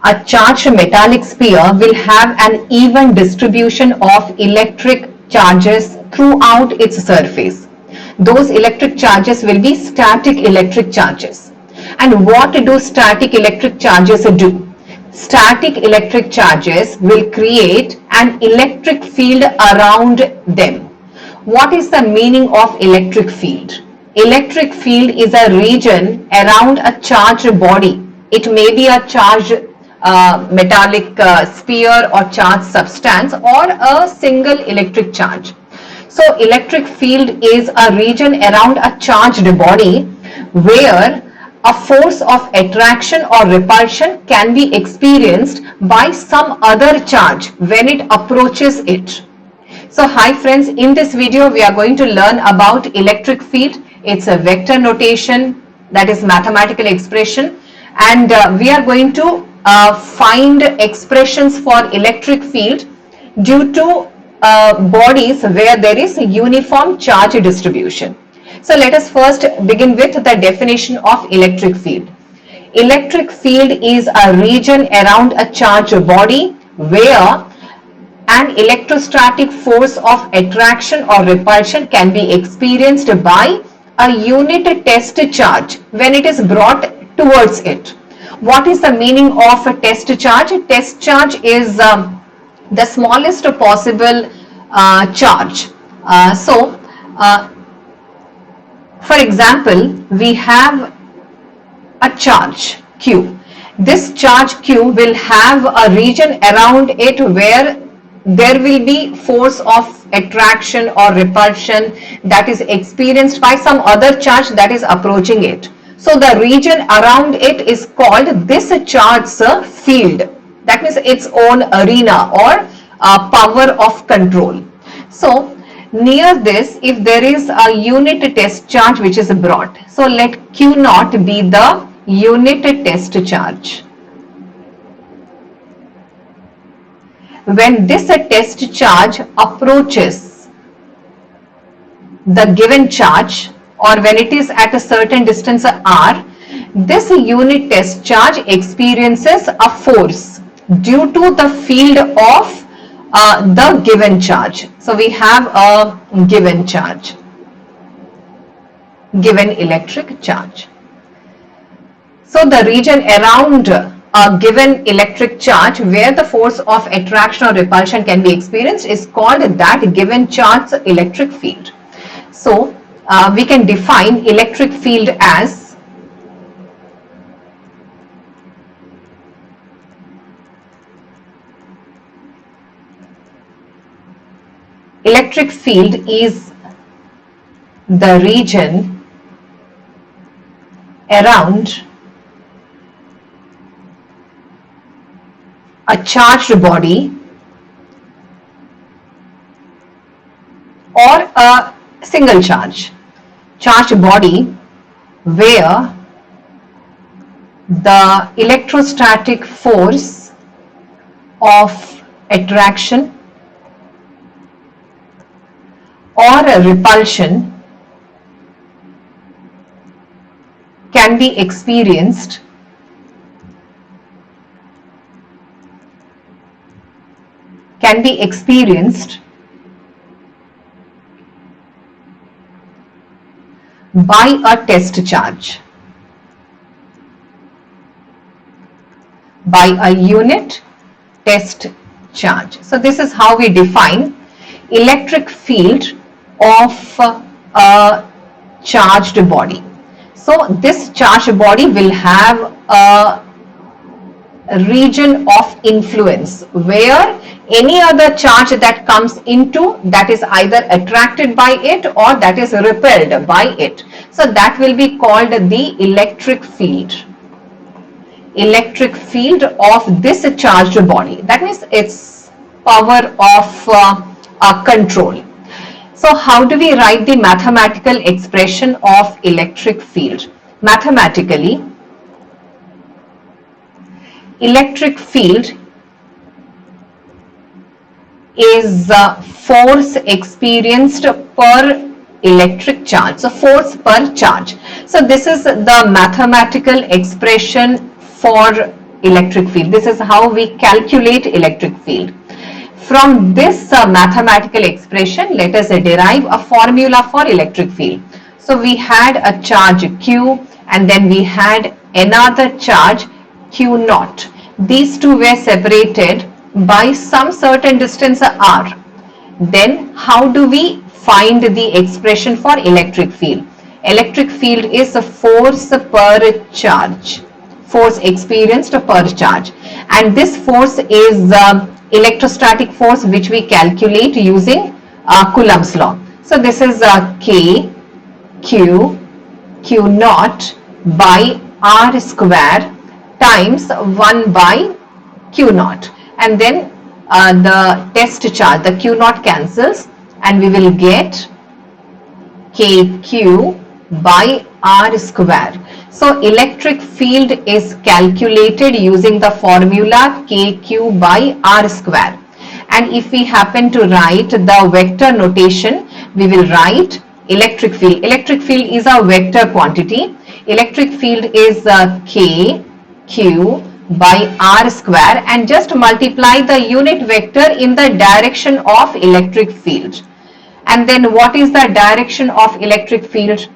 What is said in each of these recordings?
A charged metallic sphere will have an even distribution of electric charges throughout its surface. Those electric charges will be static electric charges. And what do static electric charges do? Static electric charges will create an electric field around them. What is the meaning of electric field? Electric field is a region around a charged body. It may be a charged metallic sphere or charged substance or a single electric charge. So electric field is a region around a charged body where a force of attraction or repulsion can be experienced by some other charge when it approaches it. So hi friends, in this video we are going to learn about electric field. It's a vector notation, that is mathematical expression, and we are going to find expressions for electric field due to bodies where there is a uniform charge distribution. So let us first begin with the definition of electric field. Electric field is a region around a charged body where an electrostatic force of attraction or repulsion can be experienced by a unit test charge when it is brought towards it. What is the meaning of a test charge? A test charge is the smallest possible charge. For example, we have a charge Q. This charge Q will have a region around it where there will be force of attraction or repulsion that is experienced by some other charge that is approaching it. So the region around it is called this charge's field. That means its own arena or power of control. So near this, if there is a unit test charge which is brought, so let Q naught be the unit test charge. When this test charge approaches the given charge, or when it is at a certain distance r, this unit test charge experiences a force due to the field of the given charge. So we have a given charge, given electric charge. So the region around a given electric charge where the force of attraction or repulsion can be experienced is called that given charge's electric field. So we can define electric field as electric field is the region around a charged body or a single charged body where the electrostatic force of attraction or repulsion can be experienced by a test charge, by a unit test charge. So this is how we define electric field of a charged body. So this charged body will have a region of influence where any other charge that comes into, that is either attracted by it or that is repelled by it. So that will be called the electric field. Electric field of this charged body. That means its power of control. So how do we write the mathematical expression of electric field? Mathematically, electric field is force experienced per electric charge, so force per charge. So this is the mathematical expression for electric field. This is how we calculate electric field. From this mathematical expression, let us derive a formula for electric field. So we had a charge Q and then we had another charge Q naught. These two were separated by some certain distance R. Then how do we find the expression for electric field? Electric field is a force per charge, force experienced per charge, and this force is electrostatic force which we calculate using Coulomb's law. So this is K Q naught by R square times 1 by Q naught, and then the test charge, the Q naught cancels and we will get KQ by R square. So electric field is calculated using the formula KQ by R square. And if we happen to write the vector notation, we will write electric field. Electric field is a vector quantity. Electric field is KQ by R square, and just multiply the unit vector in the direction of electric field. And then what is the direction of electric field?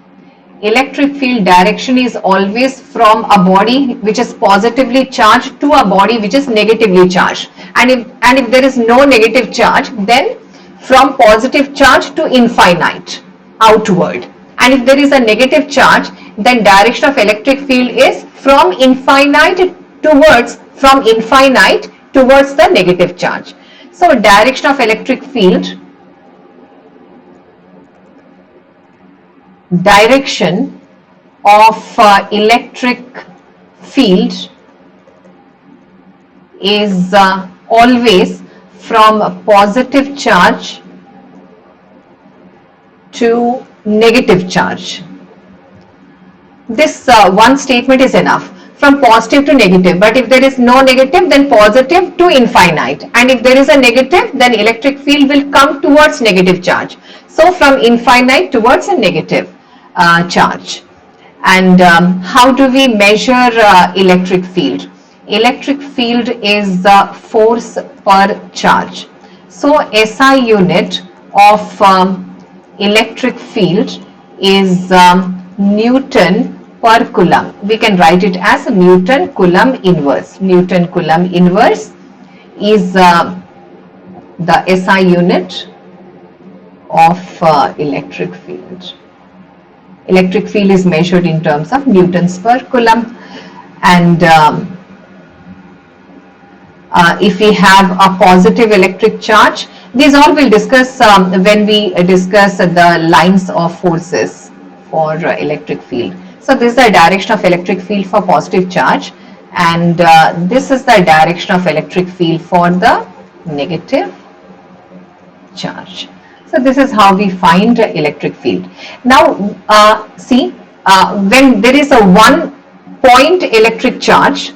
Electric field direction is always from a body which is positively charged to a body which is negatively charged. And if there is no negative charge, then from positive charge to infinite outward. And if there is a negative charge, then direction of electric field is from infinite towards the negative charge. So direction of electric field, direction of electric field is always from positive charge to negative charge. This one statement is enough, from positive to negative, but if there is no negative, then positive to infinite, and if there is a negative, then electric field will come towards negative charge. So from infinite towards a negative charge. And how do we measure electric field? Electric field is force per charge. So SI unit of electric field is Newton per Coulomb. We can write it as Newton Coulomb inverse. Newton Coulomb inverse is the SI unit of electric field. Electric field is measured in terms of newtons per coulomb. And if we have a positive electric charge, these all we'll discuss when we discuss the lines of forces for electric field. So this is the direction of electric field for positive charge, and this is the direction of electric field for the negative charge. So this is how we find electric field. Now see, when there is a 1 point electric charge,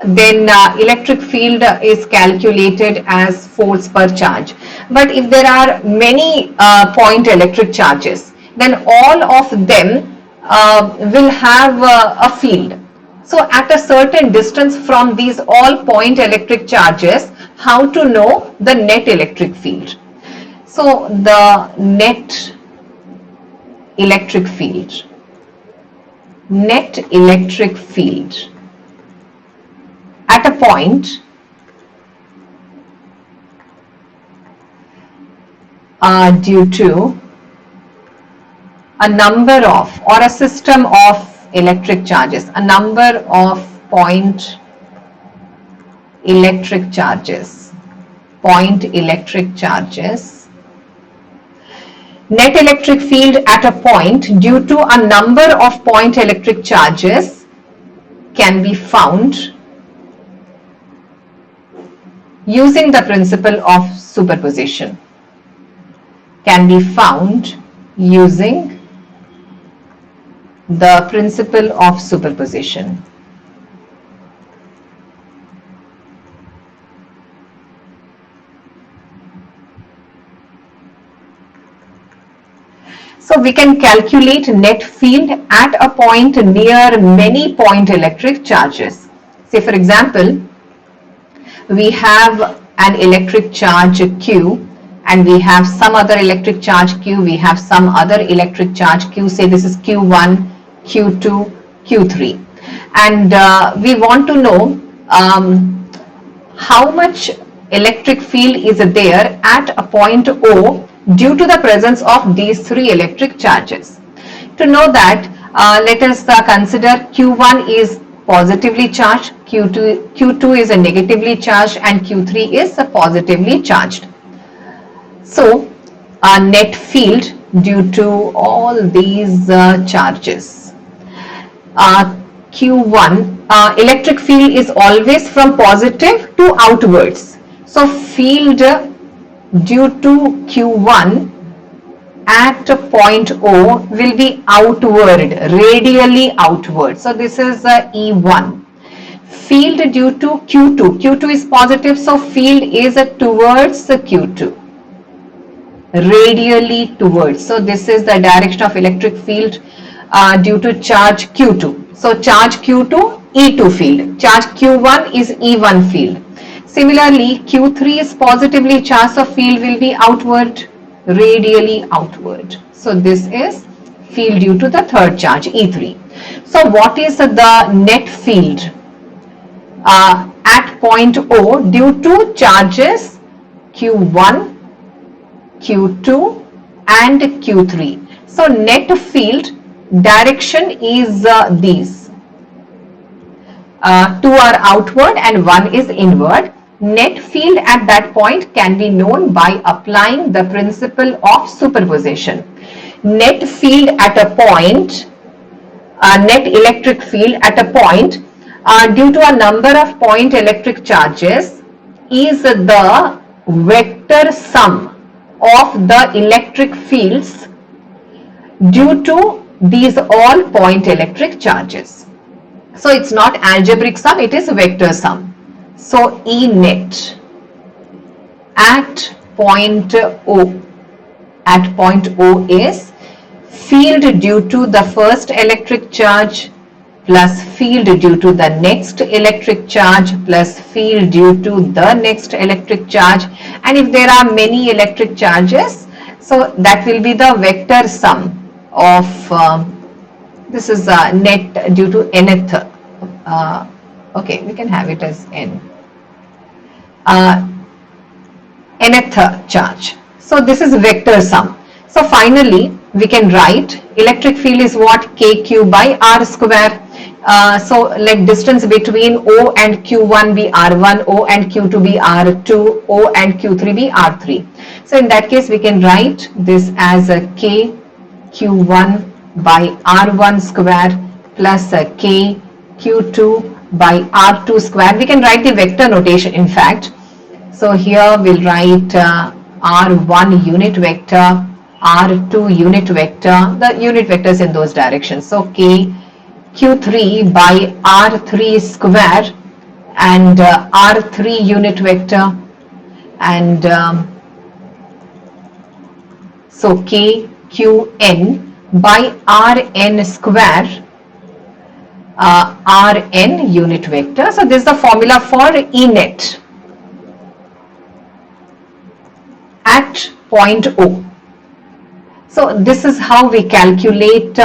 then electric field is calculated as force per charge. But if there are many point electric charges, then all of them will have a field. So at a certain distance from these all point electric charges, how to know the net electric field? So the net electric field, at a point due to a number of, or a system of electric charges, a number of point electric charges, net electric field at a point due to a number of point electric charges can be found using the principle of superposition. Can be found using the principle of superposition. So we can calculate net field at a point near many point electric charges. Say for example, we have an electric charge Q and we have some other electric charge Q, we have some other electric charge Q, say this is Q1, Q2, Q3. And we want to know how much electric field is there at a point O due to the presence of these three electric charges. To know that, let us consider Q1 is positively charged, Q2 is a negatively charged, and Q3 is a positively charged. So, net field due to all these charges. Q1, electric field is always from positive to outwards. So, field due to Q1 at point O will be outward, radially outward. So this is E1. Field due to Q2. Q2 is positive, so field is towards the Q2, radially towards. So this is the direction of electric field due to charge Q2. So charge Q2, E2 field. Charge Q1 is E1 field. Similarly, Q3 is positively charged, so field will be outward, radially outward. So this is field due to the third charge, E3. So what is the net field at point O due to charges Q1, Q2 and Q3? So net field direction is these. Two are outward and one is inward. Net field at that point can be known by applying the principle of superposition. Net field at a point, net electric field at a point due to a number of point electric charges is the vector sum of the electric fields due to these all point electric charges. So it's not algebraic sum, it is vector sum. So E net at point O is field due to the first electric charge plus field due to the next electric charge plus field due to the next electric charge, and if there are many electric charges, so that will be the vector sum of this is net due to nth. Okay, we can have it as n. Nth charge. So this is vector sum. So finally, we can write electric field is what? KQ by R square. So let distance between O and Q1 be R1, O and Q2 be R2, O and Q3 be R3. So in that case, we can write this as a K Q1 by R1 square plus a K Q2 by R2 square. We can write the vector notation in fact. So here we'll write R1 unit vector, R2 unit vector, the unit vectors in those directions. So K Q3 by R3 square and R3 unit vector, and so K Qn by Rn square, Rn unit vector. So this is the formula for E net at point O. So this is how we calculate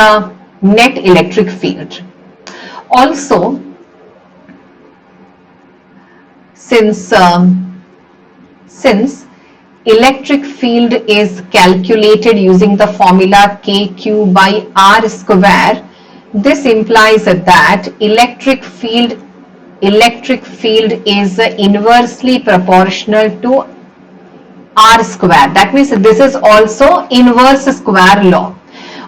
net electric field. Also, since electric field is calculated using the formula KQ by R square, this implies that electric field is inversely proportional to R square. That means this is also inverse square law.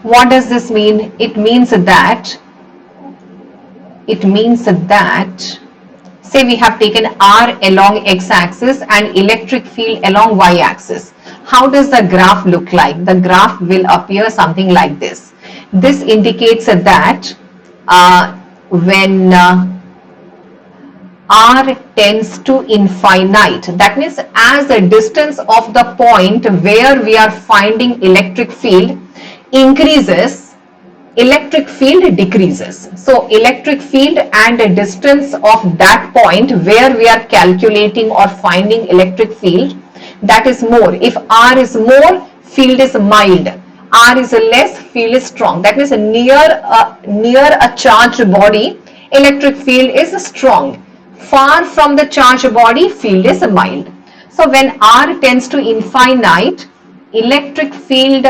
What does this mean? It means that say we have taken R along x-axis and electric field along y-axis. How does the graph look like? The graph will appear something like this. This indicates that when R tends to infinite, that means as the distance of the point where we are finding electric field increases, electric field decreases. So electric field and a distance of that point where we are calculating or finding electric field, that is more. If R is more, field is mild. R is less, field is strong. That means near a charged body, electric field is strong. Far from the charged body, field is mild. So when R tends to infinite, electric field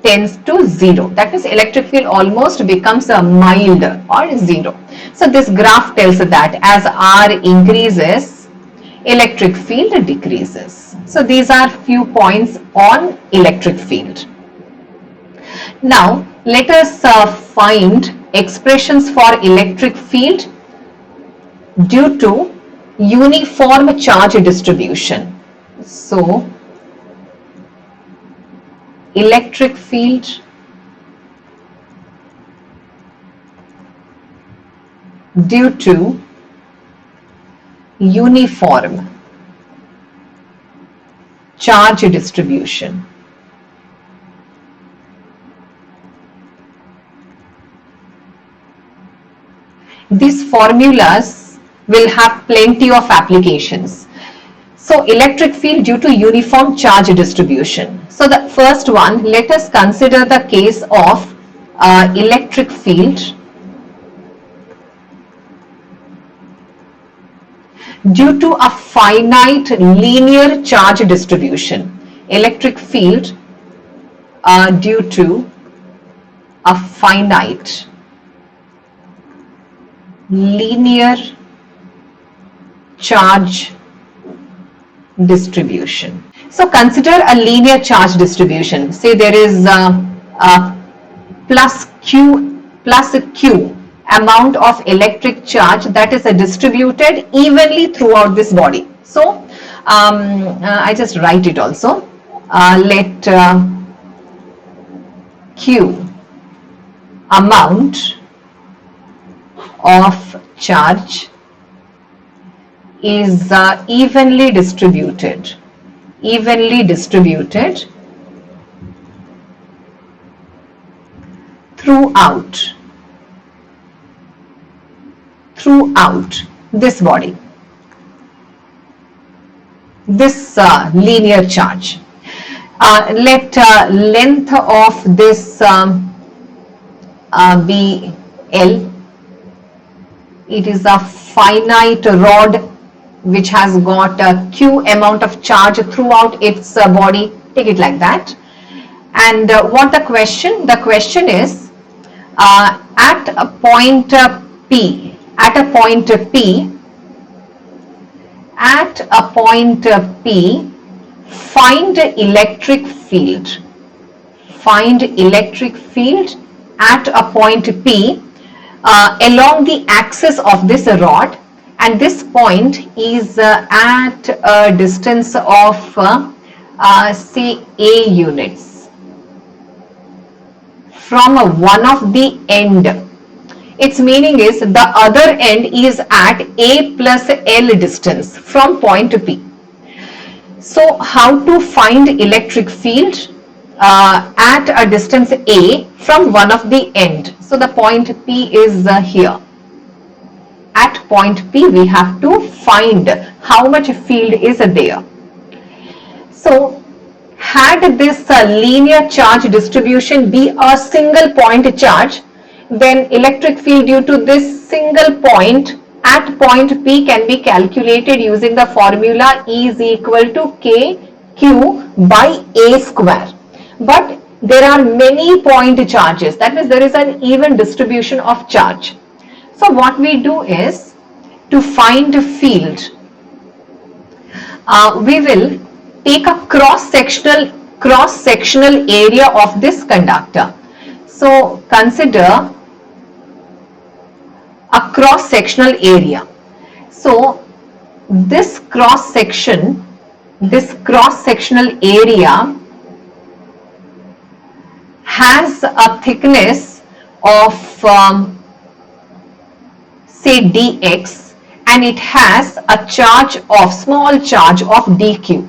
tends to zero. That means electric field almost becomes a mild or zero. So this graph tells that as R increases, electric field decreases. So these are few points on electric field. Now let us find expressions for electric field due to uniform charge distribution. So electric field due to uniform charge distribution. These formulas will have plenty of applications. So electric field due to uniform charge distribution. So the first one, let us consider the case of electric field due to a finite linear charge distribution. Electric field due to a finite linear charge distribution. So consider a linear charge distribution. Say there is a plus Q amount of electric charge that is distributed evenly throughout this body. So I just write it also. Let Q amount of charge is evenly distributed throughout this body, this linear charge. Let length of this be L. It is a finite rod which has got a Q amount of charge throughout its body. Take it like that. And what the question? The question is at a point P, find electric field. Find electric field at a point P along the axis of this rod, and this point is at a distance of say A units from one of the end. Its meaning is the other end is at A plus L distance from point P. So how to find electric field at a distance A from one of the end? So the point P is here. At point P we have to find how much field is there. So had this linear charge distribution be a single point charge, then electric field due to this single point at point P can be calculated using the formula E is equal to KQ by A square. But there are many point charges, that means there is an even distribution of charge. So what we do is, to find a field, we will take a cross-sectional area of this conductor. So consider a cross-sectional area. So this cross-sectional area has a thickness of say dx, and it has a small charge of dq,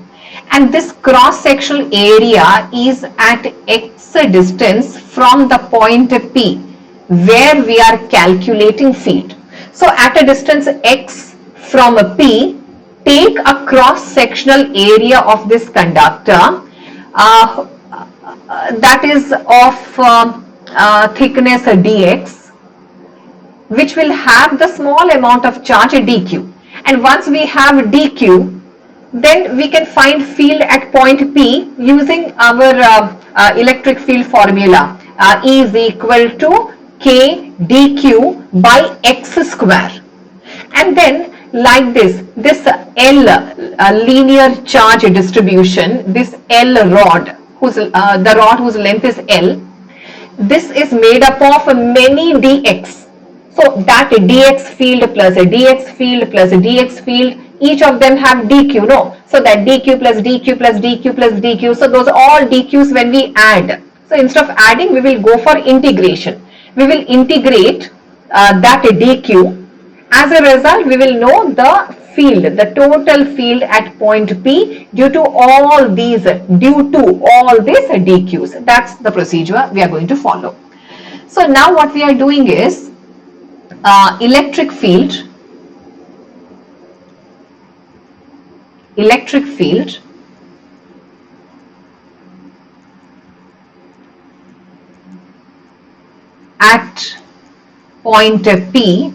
and this cross-sectional area is at x distance from the point P. where we are calculating field. So at a distance x from a P, take a cross-sectional area of this conductor that is of thickness dx, which will have the small amount of charge dq. And once we have dq, then we can find field at point P using our electric field formula. E is equal to k dq by x square. And then like this L linear charge distribution, this L rod, the rod whose length is L, this is made up of many dx. So that dx field plus a dx field plus a dx field, each of them have dq, no? So that dq plus dq plus dq plus dq, so those are all dq's when we add. So instead of adding, we will go for integration. We will integrate that dq. As a result, we will know the field, the total field at point P due to all these dq's. That's the procedure we are going to follow. So now what we are doing is electric field at point P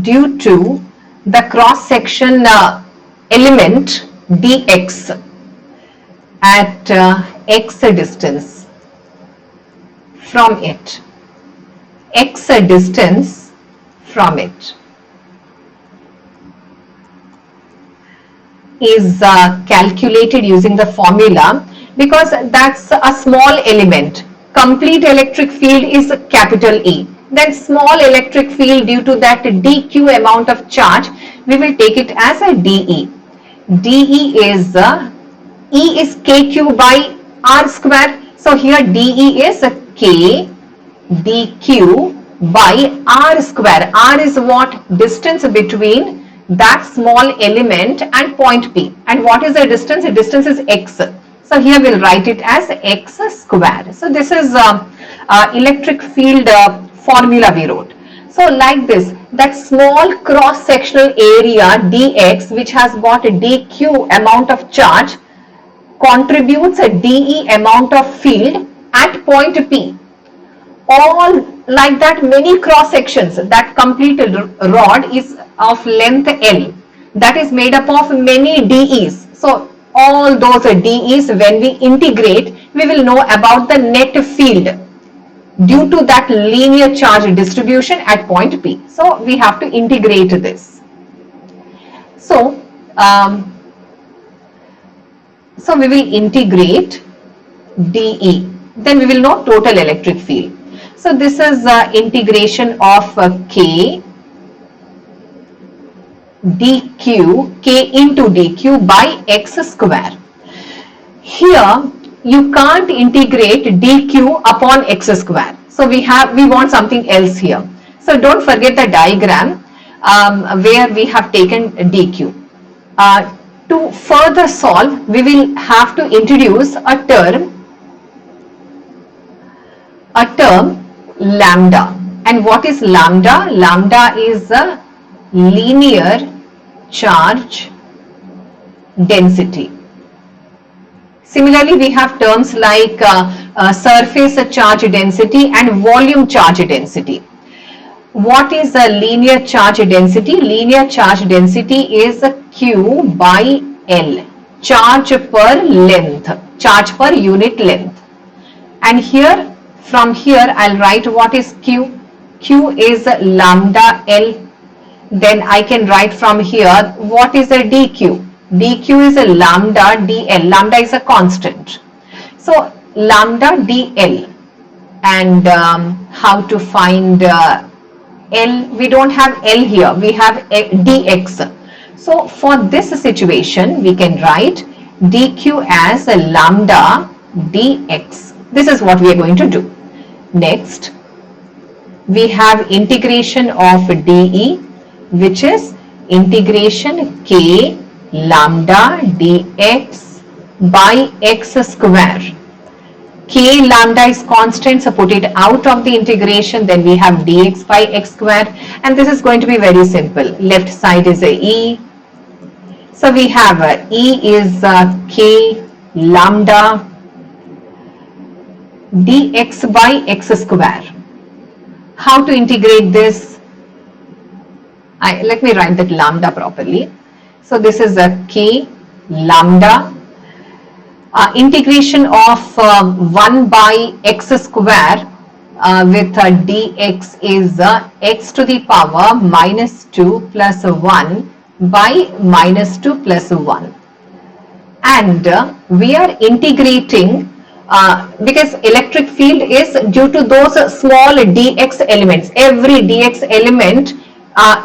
due to the cross section element dx at x distance from it, is calculated using the formula, because that's a small element. Complete electric field is capital E. Then small electric field due to that dq amount of charge, we will take it as a dE. dE is E is kq by r square. So here dE is k dq by r square. R is what? Distance between that small element and point P. And what is the distance? The distance is x. So here we'll write it as x square. So this is electric field formula we wrote. So like this, that small cross-sectional area dx, which has got a dq amount of charge, contributes a dE amount of field at point P. All like that, many cross sections, that complete rod is of length L, that is made up of many dE's. So all those dE's, when we integrate, we will know about the net field due to that linear charge distribution at point P. So we have to integrate this. So we will integrate dE. Then we will know total electric field. So this is integration of k dq, k into dq by x square. Here you can't integrate dq upon x square. So we want something else here. So don't forget the diagram where we have taken dq. To further solve, we will have to introduce a term lambda. And what is lambda? Lambda is a linear charge density. Similarly, we have terms like surface charge density and volume charge density. What is a linear charge density? Linear charge density is Q by L, charge per length, charge per unit length. And here, from here, I'll write what is Q. Q is lambda L. Then I can write from here what is a dq. dq is a lambda dl. Lambda is a constant. So lambda dl. And how to find L? We don't have L here. We have dx. So for this situation, we can write dq as a lambda dx. This is what we are going to do. Next, we have integration of dE, which is integration k lambda dx by x square. K lambda is constant, so put it out of the integration, then we have dx by x square, and this is going to be very simple. Left side is a E. So we have E is K lambda dx by x square. How to integrate this? Let me write that lambda properly. So this is a K lambda. Integration of 1 by x square with dx is x to the power minus 2 plus 1 by minus 2 plus 1. And we are integrating because electric field is due to those small dx elements. Every dx element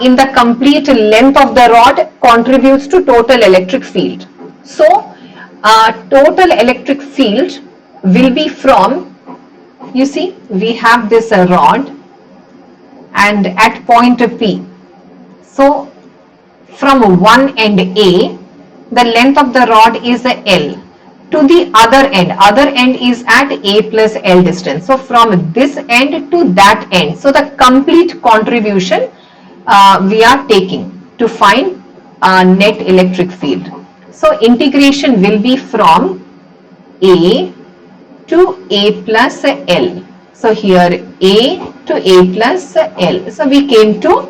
in the complete length of the rod contributes to total electric field. So total electric field will be from, you see, we have this rod and at point P. So from one end A, the length of the rod is L. To the other end is at A plus L distance. So from this end to that end. So the complete contribution we are taking to find net electric field. So integration will be from A to A plus L. So here A to A plus L. So we came to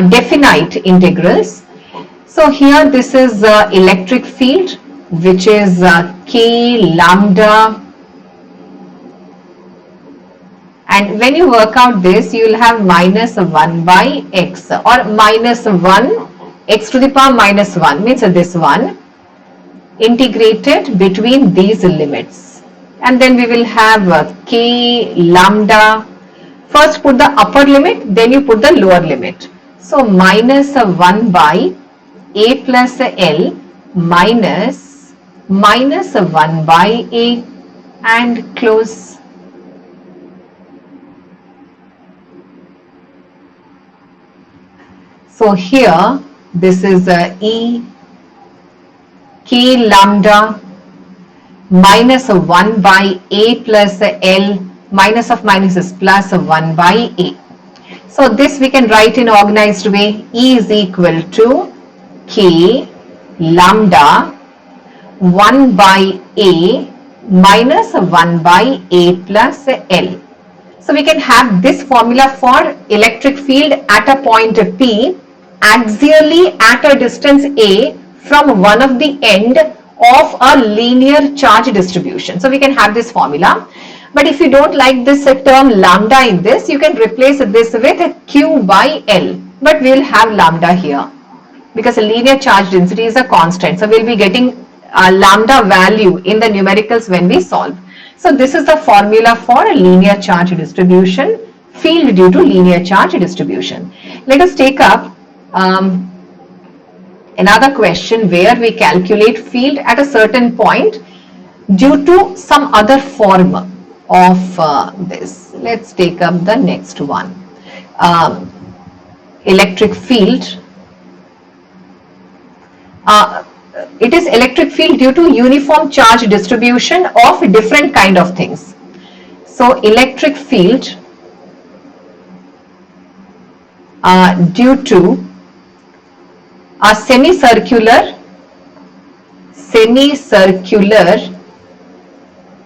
definite integrals. So here this is electric field, which is K lambda. And when you work out this, you will have minus 1 by x or minus 1 x to the power minus 1 means this one integrated between these limits. And then we will have K lambda. First put the upper limit, then you put the lower limit. So minus 1 by A plus L minus 1 by A and close. So here this is E K lambda minus 1 by A plus L, minus of minus is plus 1 by A. So this we can write in organized way. E is equal to K lambda 1 by A minus 1 by A plus L. So we can have this formula for electric field at a point P axially at a distance A from one of the end of a linear charge distribution. So we can have this formula. But if you don't like this term lambda in this, you can replace this with Q by L. But we will have lambda here because a linear charge density is a constant. So we'll be getting a lambda value in the numericals when we solve. So this is the formula for a linear charge distribution, field due to linear charge distribution. Let us take up another question where we calculate field at a certain point due to some other form of this. Let's take up the next one. Electric field. It is electric field due to uniform charge distribution of different kind of things. So electric field due to a semicircular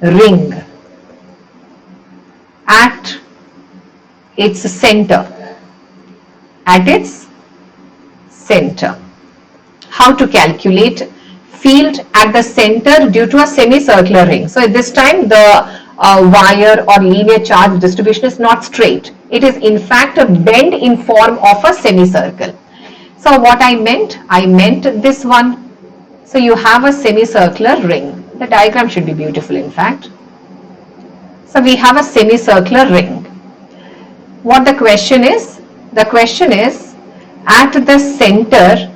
ring at its center. How to calculate field at the center due to a semicircular ring? So at this time the wire or linear charge distribution is not straight. It is in fact a bend in form of a semicircle. So what I meant this one. So you have a semicircular ring. The diagram should be beautiful in fact. So we have a semicircular ring. What the question is? The question is at the center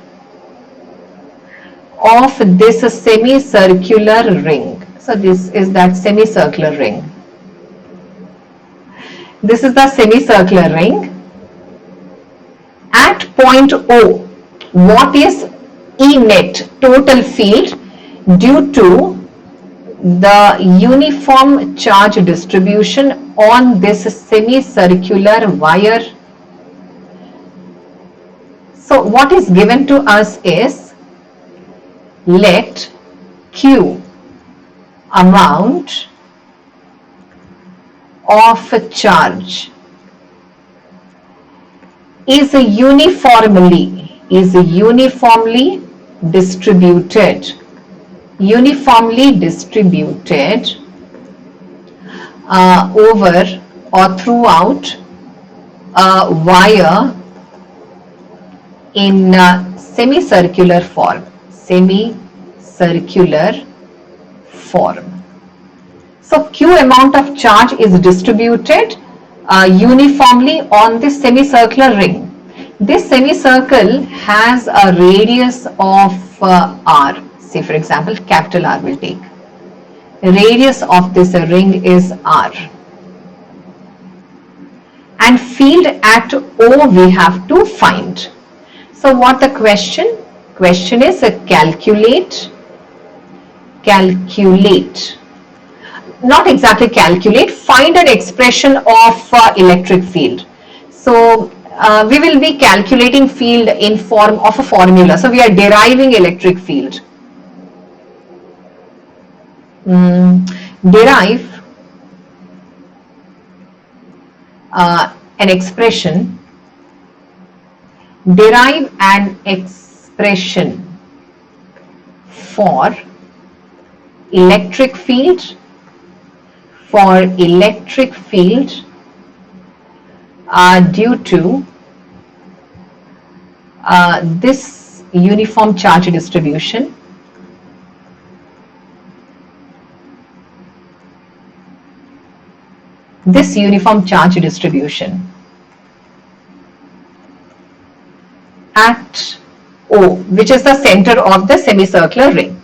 of this semicircular ring. So this is that semicircular ring. This is the semicircular ring. At point O, what is E net, total field due to the uniform charge distribution on this semicircular wire. So what is given to us is, let Q amount of a charge is uniformly distributed over or throughout a wire in semicircular form. So Q amount of charge is distributed uniformly on this semicircular ring. This semicircle has a radius of R. Say for example, capital R will take. Radius of this ring is R. And field at O we have to find. So what the question? Question is calculate. Not exactly calculate, find an expression of electric field. So we will be calculating field in form of a formula. So we are deriving electric field. Derive an expression. Derive an expression for electric field. Due to this uniform charge distribution. At O, which is the center of the semicircular ring.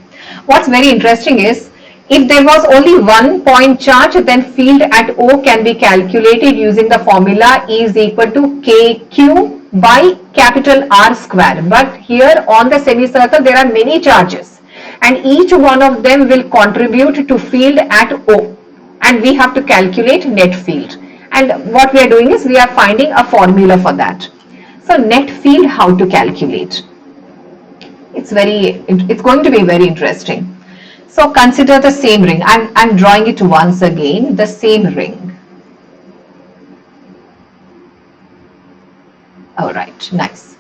What's very interesting is, if there was only one point charge, then field at O can be calculated using the formula E is equal to KQ by capital R square. But here on the semicircle there are many charges and each one of them will contribute to field at O, and we have to calculate net field. And what we are doing is we are finding a formula for that. So net field, how to calculate? It's going to be very interesting. So consider the same ring. I'm drawing it once again, the same ring. All right, nice.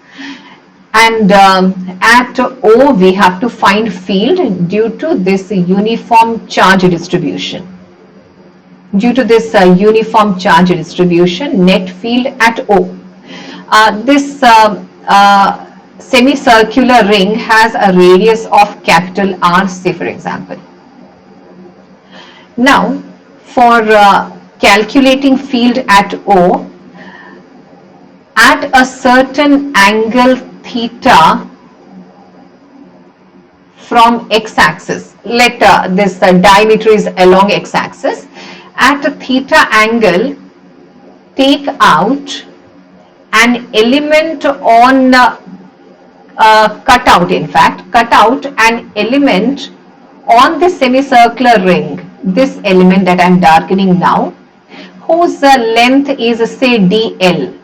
And at O we have to find field due to this uniform charge distribution. Net field at O. This semicircular ring has a radius of capital R, say for example. Now for calculating field at O, at a certain angle theta from x-axis, let this diameter is along x-axis, at a theta angle take out an element on cut out an element on the semicircular ring, this element that I am darkening now, whose length is say dl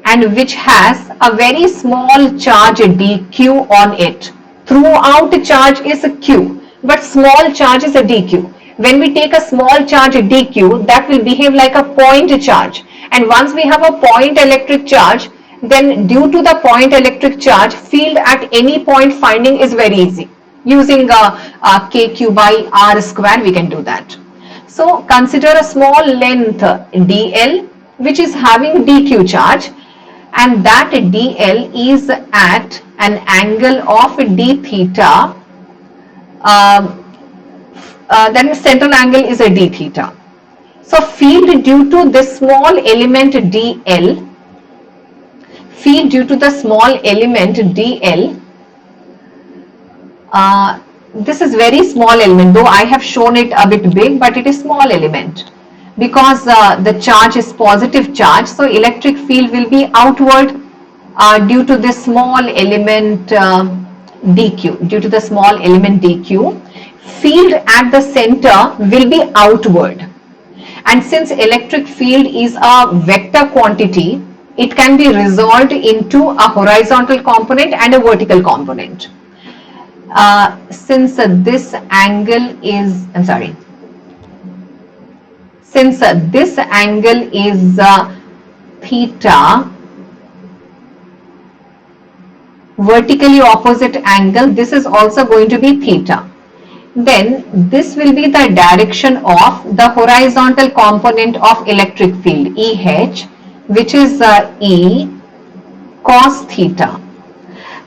and which has a very small charge dq on it. Throughout the charge is a q, but small charge is a dq. When we take a small charge dq, that will behave like a point charge, and once we have a point electric charge, then due to the point electric charge, field at any point finding is very easy. Using kq by r square we can do that. So consider a small length dl which is having dq charge, and that dl is at an angle of d theta, then central angle is a d theta. So field due to this small element dl, this is very small element, though I have shown it a bit big, but it is small element because the charge is positive charge, so electric field will be outward due to this small element dq. field at the center will be outward. And since electric field is a vector quantity, it can be resolved into a horizontal component and a vertical component. Since this angle is theta, vertically opposite angle, this is also going to be theta. Then this will be the direction of the horizontal component of electric field, EH, which is E cos theta.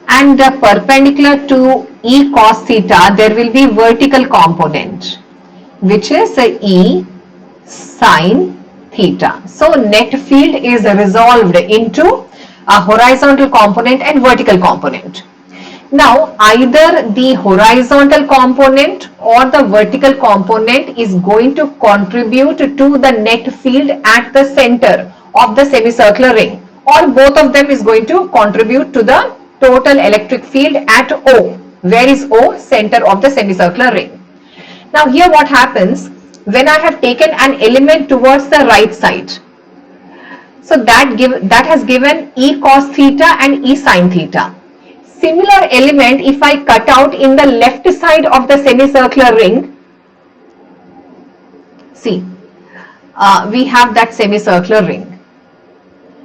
And perpendicular to E cos theta, there will be vertical component, which is E sin theta. So net field is resolved into a horizontal component and vertical component. Now, either the horizontal component or the vertical component is going to contribute to the net field at the center of the semicircular ring, or both of them is going to contribute to the total electric field at O. Where is O? Center of the semicircular ring. Now, here what happens when I have taken an element towards the right side? So that has given E cos theta and E sin theta. Similar element, if I cut out in the left side of the semicircular ring, see, we have that semicircular ring.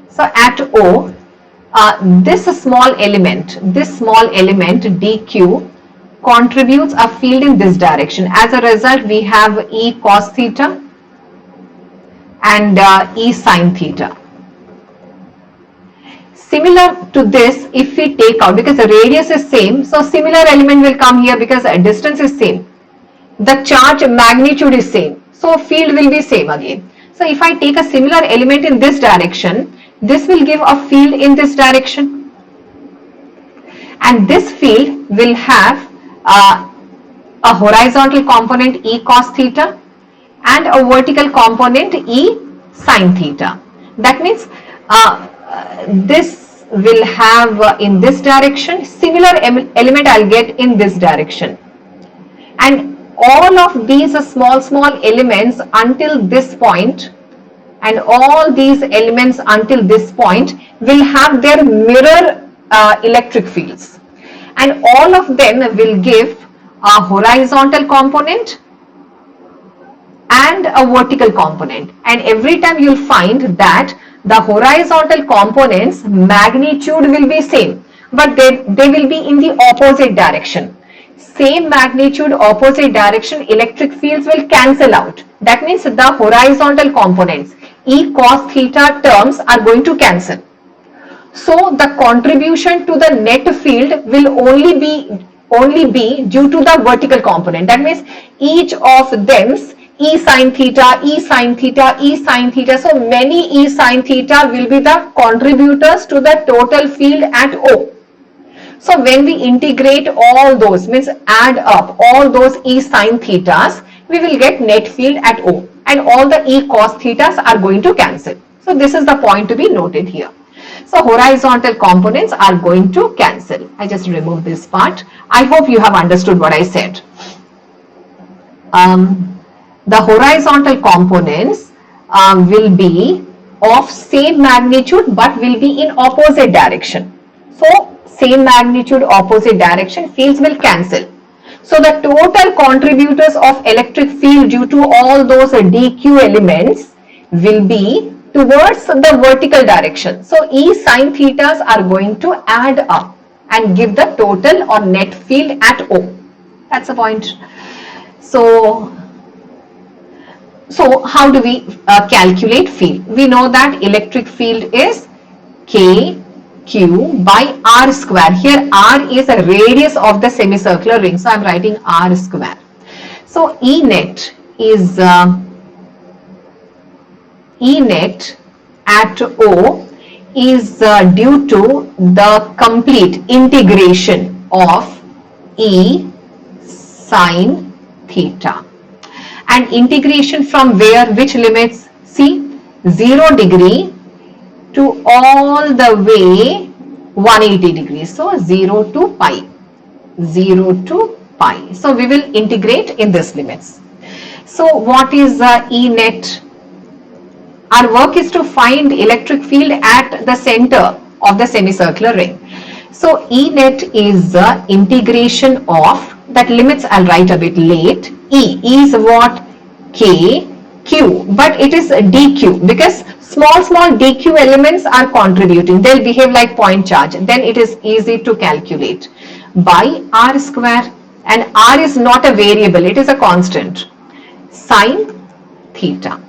So at O, this small element dq contributes a field in this direction. As a result, we have E cos theta and E sin theta. Similar to this, if we take out, because the radius is same, so similar element will come here because the distance is same. The charge magnitude is same, so field will be same again. So if I take a similar element in this direction, this will give a field in this direction. And this field will have a horizontal component E cos theta and a vertical component E sin theta. That means this will have in this direction, similar element I'll get in this direction. And all of these small elements until this point, and all these elements until this point will have their mirror electric fields. And all of them will give a horizontal component and a vertical component. And every time you'll find that the horizontal components magnitude will be same, but they will be in the opposite direction. Same magnitude, opposite direction, electric fields will cancel out. That means the horizontal components, E cos theta terms are going to cancel. So the contribution to the net field will only be due to the vertical component. That means each of them's E sin theta, E sin theta, E sin theta. So many E sin theta will be the contributors to the total field at O. So when we integrate all those, means add up all those E sin thetas, we will get net field at O, and all the E cos thetas are going to cancel. So this is the point to be noted here. So horizontal components are going to cancel. I just remove this part. I hope you have understood what I said. The horizontal components will be of same magnitude but will be in opposite direction. So same magnitude, opposite direction, fields will cancel. So the total contributors of electric field due to all those dq elements will be towards the vertical direction. So E sin thetas are going to add up and give the total or net field at O. That's the point. So how do we calculate field? We know that electric field is K Q by R square. Here R is a radius of the semicircular ring. So I am writing R square. So E net is E net at O is due to the complete integration of E sin theta. And integration from where? Which limits? See, 0 degree to all the way 180 degrees. So 0 to pi. 0 to pi. So we will integrate in this limits. So what is E net? Our work is to find electric field at the center of the semicircular ring. So E net is the integration of, that limits I'll write a bit late. E is what? K, Q, but it is dq because small dq elements are contributing. They'll behave like point charge. Then it is easy to calculate by r square, and r is not a variable, it is a constant, sine theta.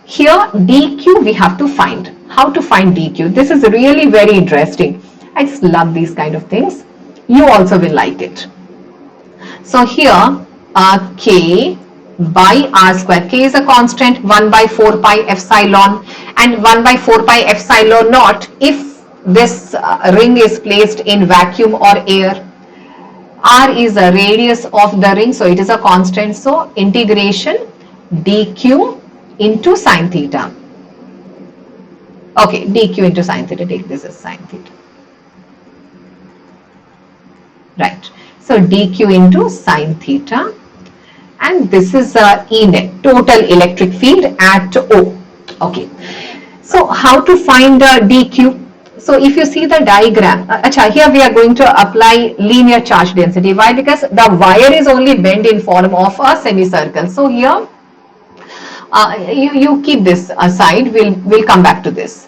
Here dq we have to find. How to find dq? This is really very interesting. I just love these kind of things. You also will like it. So here k by r square. K is a constant, 1 by 4 pi epsilon, and 1 by 4 pi epsilon naught if this ring is placed in vacuum or air. R is a radius of the ring, so it is a constant. So integration dq into sine theta. Okay, dq into sine theta. Take this as sine theta. Right. So dq into sine theta. And this is E net, total electric field at O. Okay. So how to find dq? So if you see the diagram, here we are going to apply linear charge density. Why? Because the wire is only bent in form of a semicircle. So here you keep this aside. We'll come back to this.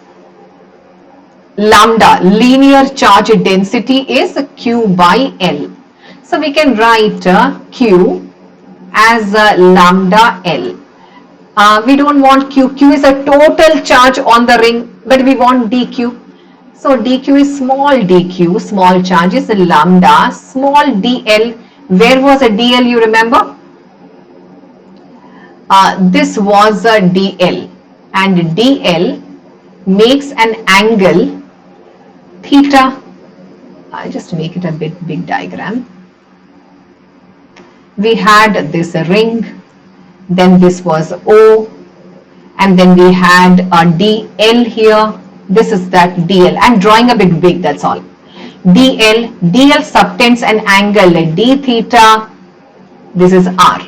Lambda, linear charge density, is Q by L. So we can write Q as lambda L. We don't want Q. Q is a total charge on the ring, but we want dq. So dq is small dq, small charge is lambda, small dl. Where was a dl, you remember? This was a dl, and dl makes an angle theta. I'll just make it a bit big diagram. We had this ring, then this was O, and then we had a dl here. This is that dl. I'm drawing a bit big, that's all. dl subtends an angle d theta. This is r.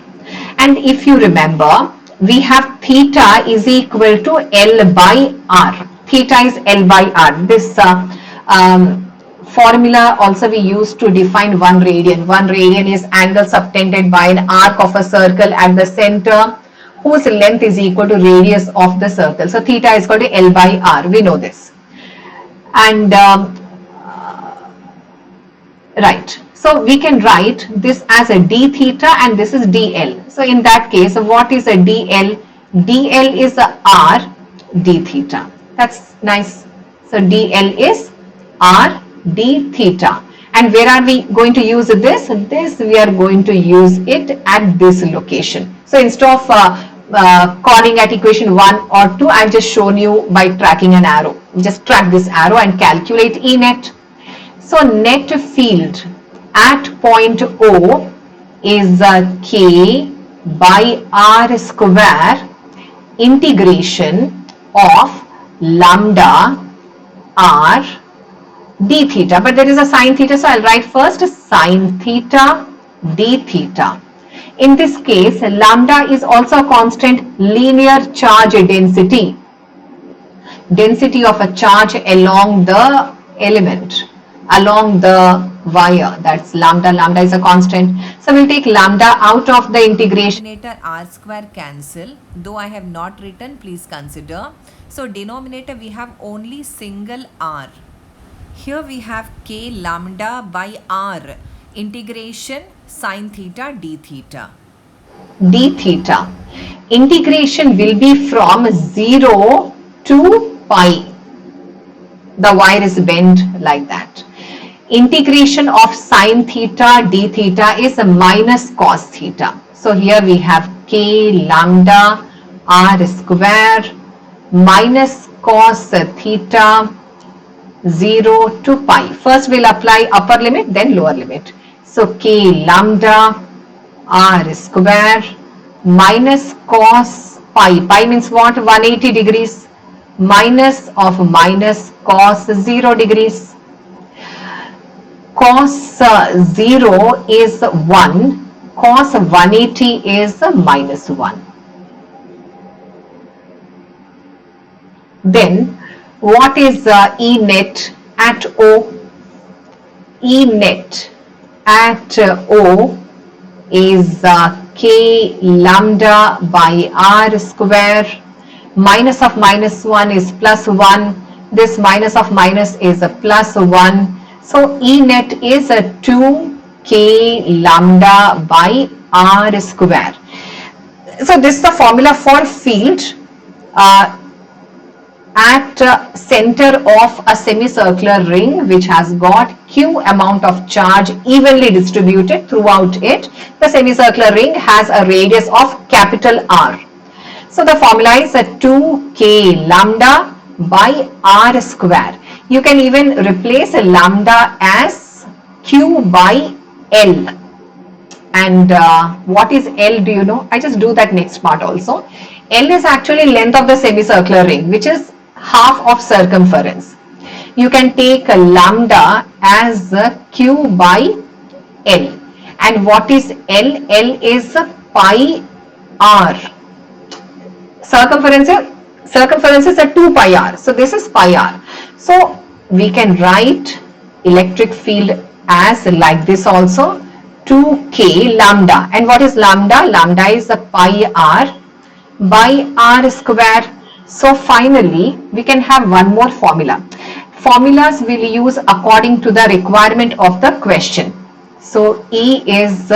And if you remember, we have theta is equal to L by R. Theta is L by R. This formula also we use to define 1 radian. 1 radian is angle subtended by an arc of a circle at the center whose length is equal to radius of the circle. So theta is equal to L by R. We know this. And right. So we can write this as a d theta and this is dl. So in that case, what is a dl? dl is a r d theta. That's nice. So dl is r d theta. And where are we going to use this? This we are going to use it at this location. So instead of calling at equation 1 or 2, I've just shown you by tracking an arrow. Just track this arrow and calculate E net. So net field at point O is K by R square integration of lambda R d theta. But there is a sine theta, so I'll write first sine theta d theta. In this case, lambda is also a constant, linear charge density. Density of a charge along the element, along the wire, that's lambda. Lambda is a constant. So we'll take lambda out of the integration. Denominator r square cancel. Though I have not written, please consider. So denominator we have only single r. Here we have k lambda by r integration sine theta d theta. D theta. Integration will be from 0 to pi. The wire is bent like that. Integration of sine theta d theta is a minus cos theta. So here we have k lambda r square minus cos theta 0 to pi. First we'll apply upper limit, then lower limit. So k lambda r square minus cos pi. Pi means what? 180 degrees minus of minus cos 0 degrees. cos 0 is 1, cos 180 is minus 1. Then what is E net at O? E net at O is k lambda by r square. Minus of minus 1 is plus 1. This minus of minus is a plus 1. So E net is a 2k lambda by r square. So this is the formula for field at center of a semicircular ring which has got q amount of charge evenly distributed throughout it. The semicircular ring has a radius of capital R. So the formula is a 2k lambda by r square. You can even replace a lambda as q by L. And what is L, do you know? I just do that next part also. L is actually length of the semicircular ring, which is half of circumference. You can take a lambda as q by L. And what is L? L is pi r. Circumference is a 2 pi r. So this is pi r. So we can write electric field as like this also, 2k lambda. And what is lambda? Lambda is a pi r by r square. So finally, we can have one more formula. Formulas we'll use according to the requirement of the question. So E is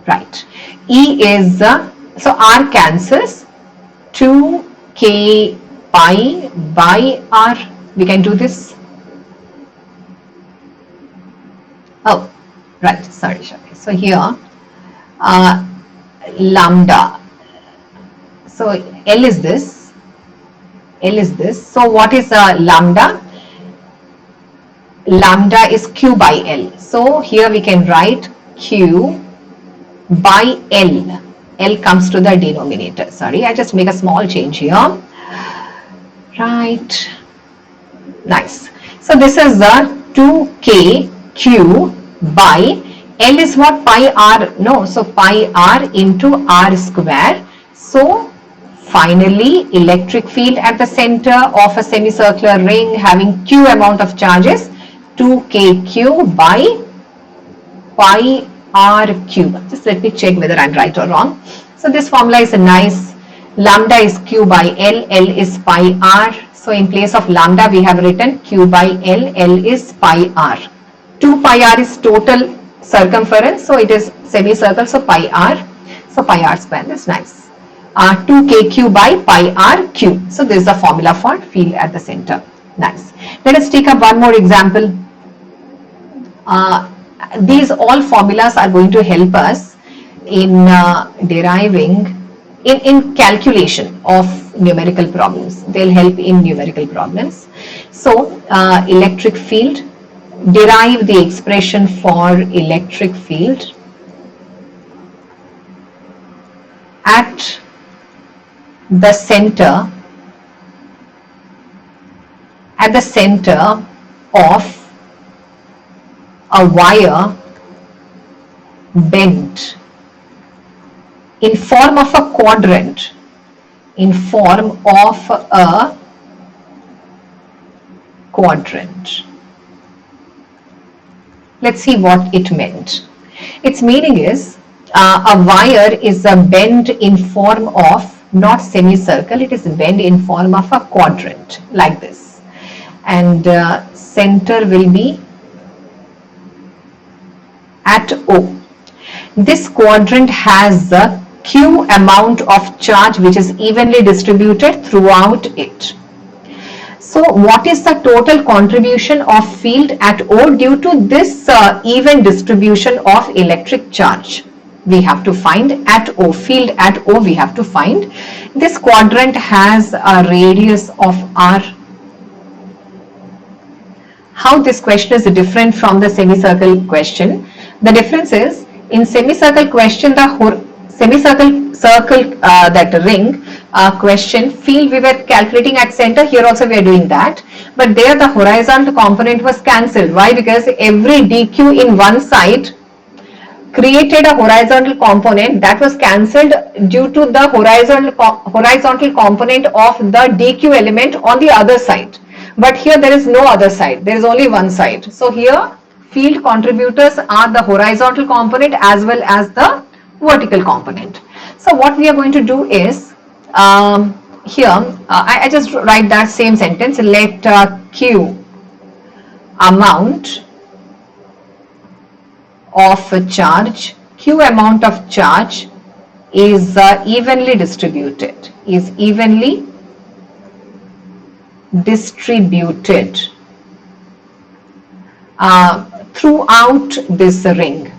right. E is so R cancels 2k pi by r. We can do this. Oh, right. Sorry. So here lambda. So L is this. L is this. So what is lambda? Lambda is q by L. So here we can write q by L. L comes to the denominator. Sorry, I just make a small change here. Right. Nice. So this is the 2k q by L is what? Pi r. No. So pi r into r square. So finally, electric field at the center of a semicircular ring having q amount of charges, 2kq by pi r cube. Just let me check whether I'm right or wrong. So this formula is a nice. Lambda is q by L, L is pi r. So in place of lambda, we have written q by L, L is pi r. 2 pi r is total circumference, so it is semicircle, so pi r. So pi r square, that's nice. 2kq by pi r cube. So this is the formula for field at the center. Nice. Let us take up one more example. These all formulas are going to help us in deriving, in calculation of numerical problems. They'll help in numerical problems. So electric field, derive the expression for electric field at the center of a wire bent in form of a quadrant, Let's see what it meant. Its meaning is a wire is a bend in form of not semicircle, it is bend in form of a quadrant like this, and center will be at O. This quadrant has the q amount of charge which is evenly distributed throughout it. So what is the total contribution of field at O due to this even distribution of electric charge? We have to find at O, field at O we have to find. This quadrant has a radius of r. How this question is different from the semicircle question? The difference is, in semicircle question, the semicircle that ring question, field we were calculating at center, here also we are doing that, but there the horizontal component was cancelled. Why? Because every dq in one side created a horizontal component that was cancelled due to the horizontal component of the dq element on the other side. But here there is no other side, there is only one side. So here field contributors are the horizontal component as well as the vertical component. So what we are going to do is, here I just write that same sentence, let q amount of a charge, q amount of charge is evenly distributed, throughout this ring,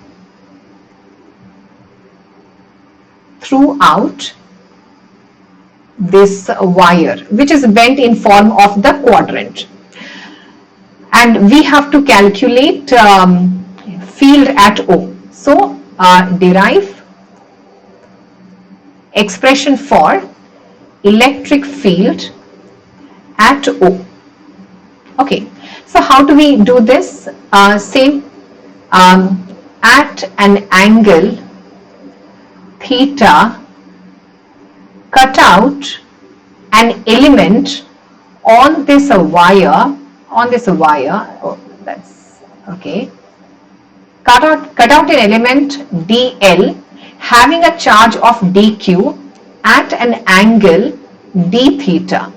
throughout this wire, which is bent in form of the quadrant. And we have to calculate field at O. So derive expression for electric field at O. Okay, so how do we do this? Same, at an angle theta, cut out an element on this wire, oh, that's okay. Cut out an element dl having a charge of dq at an angle d theta.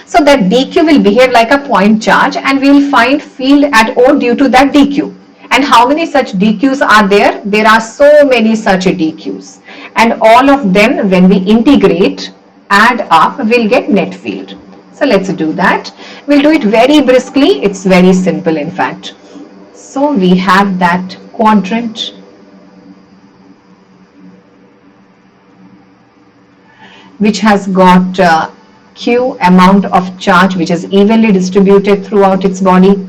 So that dq will behave like a point charge and we will find field at O due to that dq. And how many such dqs are there? There are so many such dqs. And all of them, when we integrate, add up, we'll get net field. So let's do that. We'll do it very briskly. It's very simple, in fact. So we have that quadrant, which has got q amount of charge, which is evenly distributed throughout its body.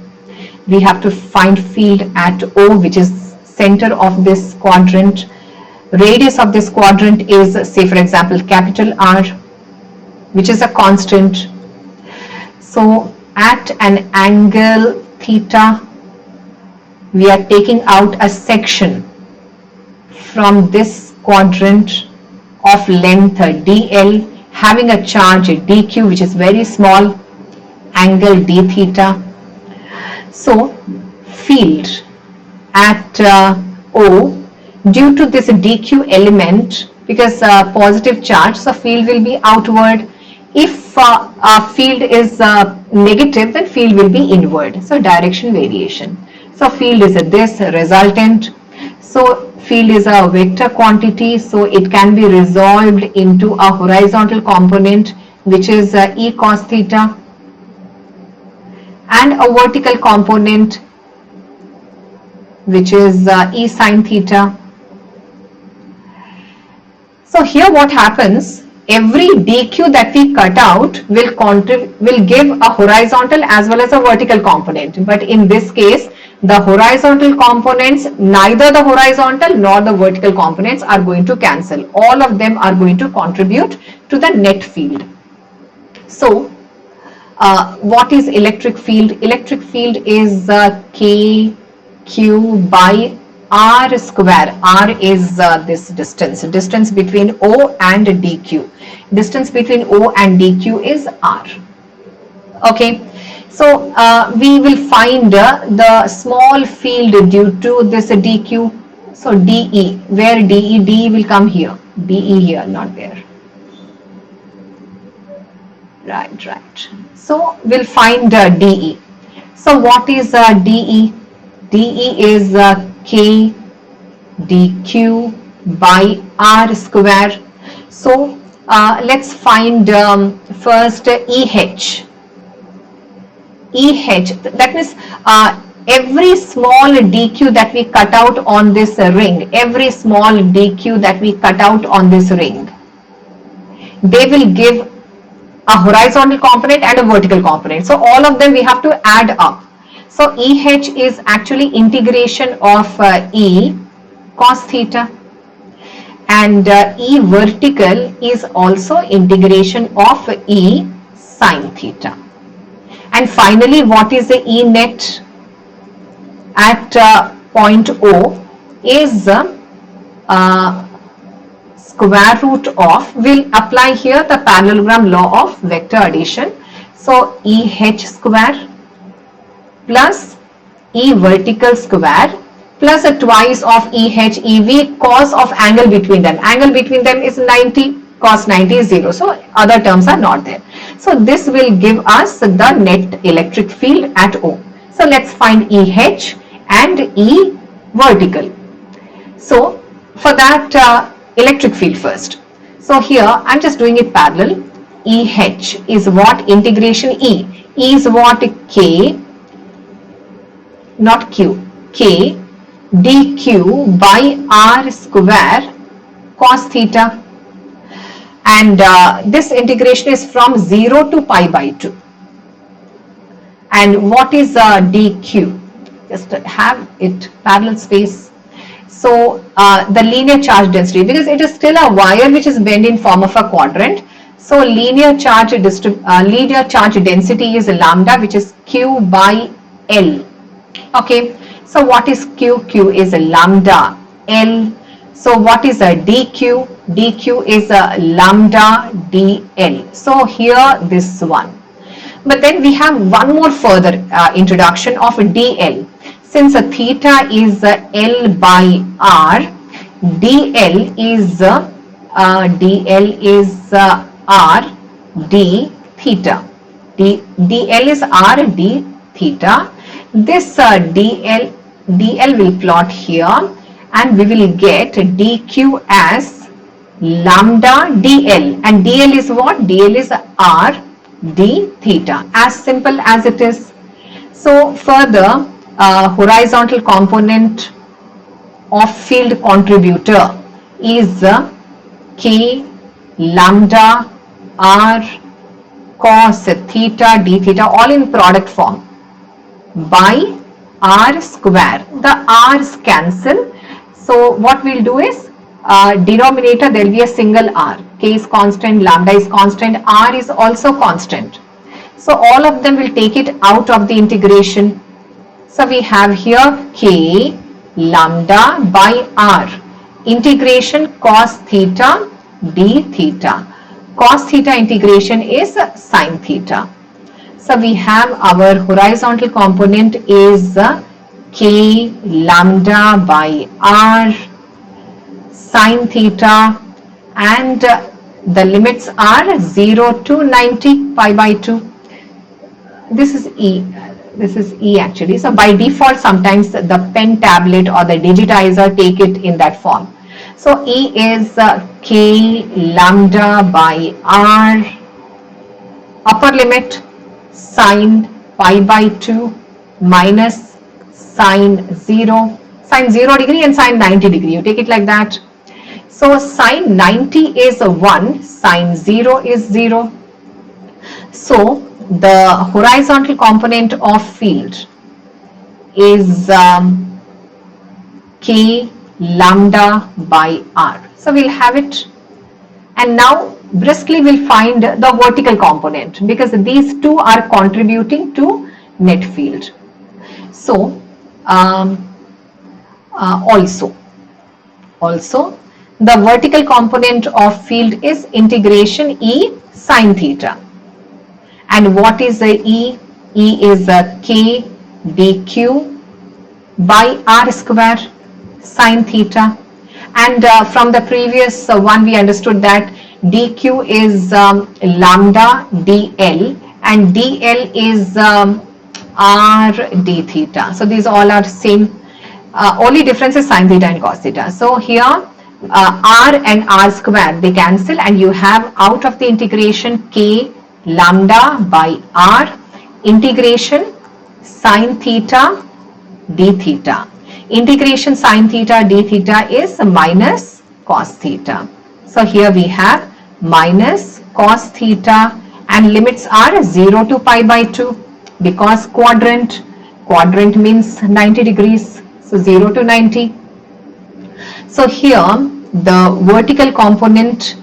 We have to find field at O, which is center of this quadrant. Radius of this quadrant is, say for example, capital R, which is a constant. So at an angle theta, we are taking out a section from this quadrant of length dl having a charge dq, which is very small, angle d theta. So field at O due to this dq element, because positive charge, so field will be outward. If field is negative, then field will be inward. So direction variation. So field is this resultant. So field is a vector quantity, so it can be resolved into a horizontal component, which is E cos theta, and a vertical component, which is E sin theta. So here what happens, every dq that we cut out will give a horizontal as well as a vertical component. But in this case, the horizontal components, neither the horizontal nor the vertical components are going to cancel. All of them are going to contribute to the net field. So what is electric field? Electric field is kq by r square. R is this distance between O and dq. Distance between O and dq is r. Okay, so we will find the small field due to this dq. So dE, where dE? dE will come here. dE here, not there. Right. So we'll find dE. So what is dE? dE is k dq by r square. So let's find first EH. That means every small dq that we cut out on this ring, they will give a horizontal component and a vertical component. So all of them we have to add up. So EH is actually integration of E cos theta, and E vertical is also integration of E sine theta. And finally, what is the E net at point O is square root of, we'll apply here the parallelogram law of vector addition. So EH square plus E vertical square plus a twice of EH EV cos of angle between them. Angle between them is 90, cos 90 is 0. So other terms are not there. So this will give us the net electric field at O. So let's find EH and E vertical. So for that electric field first. So here I'm just doing it parallel. EH is what? Integration E. E is what? K, not Q, K dq by r square cos theta. And this integration is from 0 to pi by 2. And what is dq? Just have it parallel space. So the linear charge density, because it is still a wire which is bent in form of a quadrant. So linear charge density is lambda, which is q by L. Okay. So what is q? Q is lambda L. So what is a dq? dq is a lambda dl. So here this one. But then we have one more further introduction of dl. Since theta is L by r, dl is r d theta. dl is r d theta. This dl will plot here, and we will get dq as lambda dl, and dl is what? dl is r d theta, as simple as it is. So further, horizontal component of field contributor is k lambda r cos theta d theta, all in product form, by r square. The r's cancel. So what we'll do is, denominator there will be a single r. K is constant, lambda is constant, r is also constant. So all of them will take it out of the integration. So we have here k lambda by r, integration cos theta d theta. Cos theta integration is sin theta. So we have our horizontal component is k lambda by r sin theta, and the limits are 0 to 90 pi by 2. This is E. This is E actually. So by default, sometimes the pen tablet or the digitizer take it in that form. So E is k lambda by r, upper limit sine pi by 2 minus sine 0 degree and sine 90 degree. You take it like that. So sine 90 is 1, sine 0 is 0. So the horizontal component of field is k lambda by r. So we'll have it. And now briskly we'll find the vertical component, because these two are contributing to net field. So also the vertical component of field is integration E sin theta. And what is the E? E is k dq by r square sin theta. And from the previous one we understood that dq is lambda dl, and dl is r d theta. So these all are same. Only difference is sin theta and cos theta. So here r and r square, they cancel, and you have out of the integration k lambda by r, integration sin theta d theta. Integration sin theta d theta is minus cos theta. So here we have minus cos theta, and limits are 0 to pi by 2, because quadrant means 90 degrees. So 0 to 90. So here the vertical component,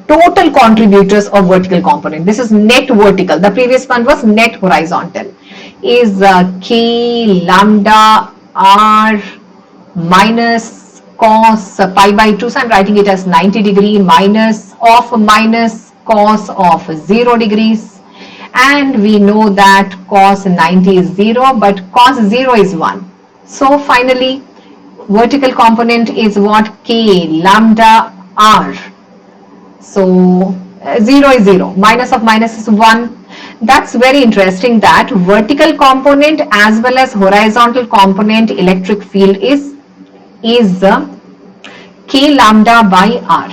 total contributors of vertical component. This is net vertical. The previous one was net horizontal. Is K lambda R minus cos pi by 2. So I'm writing it as 90 degree minus cos of 0 degrees. And we know that cos 90 is 0, but cos 0 is 1. So finally, vertical component is what? K lambda R. So 0 is 0, minus of minus is 1. That's very interesting that vertical component as well as horizontal component electric field is K lambda by R.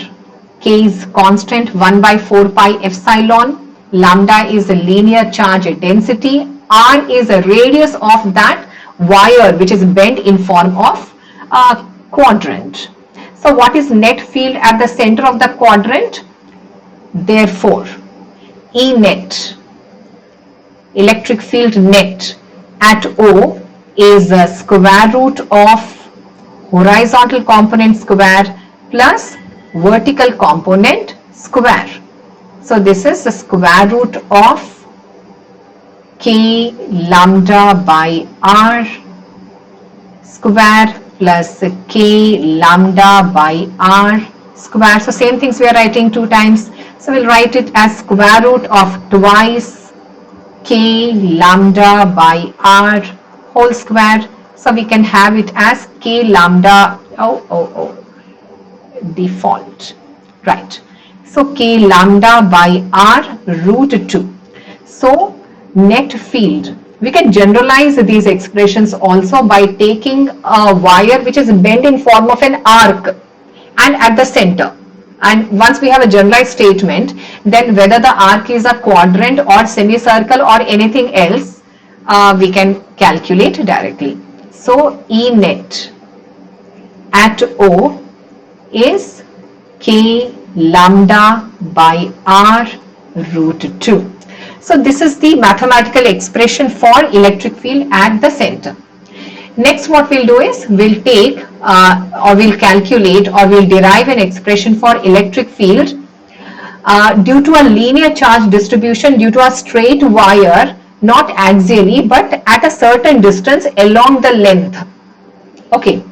K is constant 1 by 4 pi epsilon. Lambda is a linear charge density. R is a radius of that wire which is bent in form of a quadrant. So what is net field at the center of the quadrant? Therefore, E net, electric field net at O is a square root of horizontal component square plus vertical component square. So this is the square root of K lambda by R square plus K lambda by R square. So same things we are writing 2 times. So we'll write it as square root of twice K lambda by R whole square. So we can have it as K lambda, default, right. So K lambda by R root 2. So net field, we can generalize these expressions also by taking a wire which is bent in form of an arc and at the center. And once we have a generalized statement, then whether the arc is a quadrant or semicircle or anything else, we can calculate directly. So E net at O is K lambda by R root 2. So this is the mathematical expression for electric field at the center. Next, what we'll do is we'll take or we'll calculate or we'll derive an expression for electric field due to a linear charge distribution due to a straight wire, not axially but at a certain distance along the length. Okay,